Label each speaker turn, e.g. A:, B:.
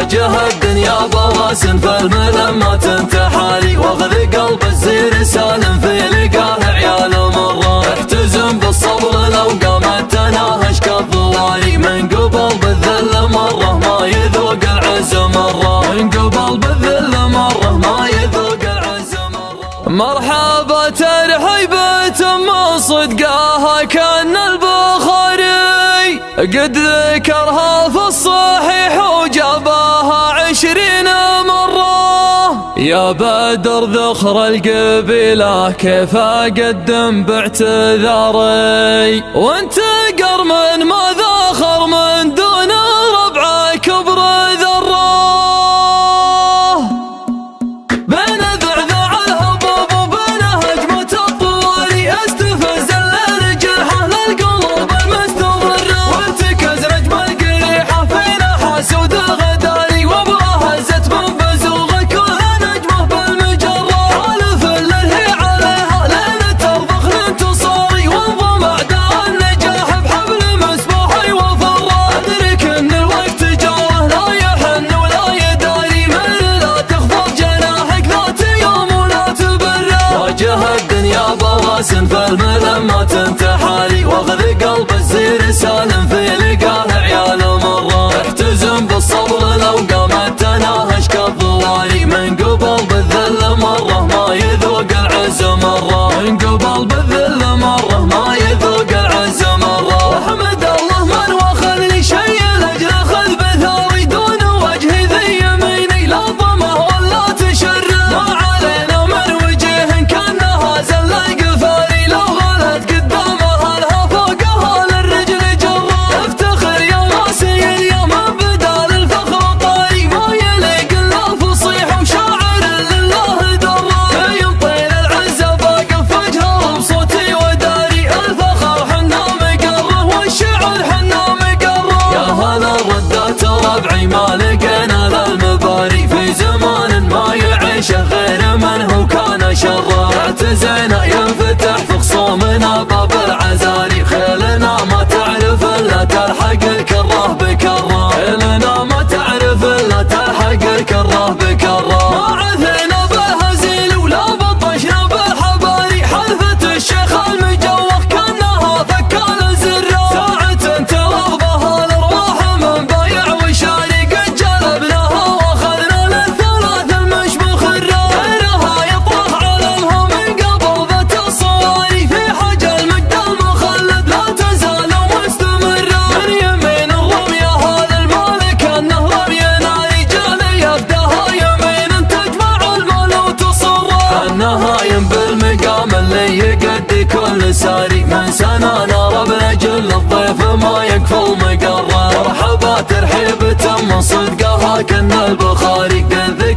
A: واجه الدنيا بواسن فالملمة تنتحالي، واخذ قلب الزير سالم في لقاه عيال مرة. احتزم بالصبر لو قامت تناهش كالضواري، من قبل بالذل مرة ما يذوق العز مرة، من قبل بالذل مرة ما يذوق العز مرة. مرحبا ترحيبة من صدقاها كان البخاري، قد ذكرها في الصحيح وجابها 20 مرة. يا بدر ذخر القبيلة كيف أقدم باعتذاري، وانت قرمن ما ذاخر من دون ربع كبر ذرة. بين ذعذع الهبوب وبين هجمة الطواري، استفز الليل جرحه للقلوب المستمرة، وانتكز نجم القريحة في نحاس ودغداري، وابغى هزت من بزوغ كل نجمه بالمجرة. حالف اللي عليها لين ترضخ لانتصاري، وانضم اعداء النجاح بحبل مسبوحي وفرة. ادرك ان الوقت جاره لا يحن ولا يداري، من لا تخفض جناحك ذات يوم ولا تبرى. واجه الدنيا بواسن فالملمة تنتحالي، واخذ قلب الزير سالم في لقاه عيال مرة. احتزم بالصبر لو قامت تناهش كالضواري، من قبل بالذل مرة ما يذوق العز مرة، من قبل بالذل مرة ما يذوق العز مرة. احمد الله من واخذ لي شيء لاجل اخذ بثاري، دون وجهي ذي يميني لا ظمه ولا تشرى. ما علينا من وجه كانها زل قفاري، لو غلت قدامها لها فوقها للرجل جرة. افتخر يا راسي اليوم بدال الفخر طاري، ما يليق الا فصيح وشاعر لله درة. ينطيل العزة باقف وجهه بصوتي وداري، الفخر حنا مقره والشعر حنا مقره. يا هلا ردات ربعي ما لقينا ذا المباري، في زمان ما يعيشه غير من هو كان شره. اعتزينا ينفتح في خصومنا باب العزاري، خيلنا ما تعرف الا تلحق الكره بكره، خيلنا ما تعرف الا تلحق الكره بكره. ما عثينا بالهزيل ولا بطشنا بالحباري، حلفة الشيخ المجوخ كانها ثكال الزرة. ساعة ترغبها الارواح من بايع وشاري، قد جلبناها واخذنا للثلاث المش مخرة. غيرها يطرح علمها من قبل ذات الصواري، في حج المجد المخلد لا تزال مستمرة. من يمين الرمية هذا المالك انه رمي ناري، جالي يفداها يمين تجمع المال وتصره. النهايم بالمقام اللي يقدي كل ساري، من سنانا رب نجل الضيف ما يكفل مقره. مرحبا ترحيبة من صدقها كن البخاري، قد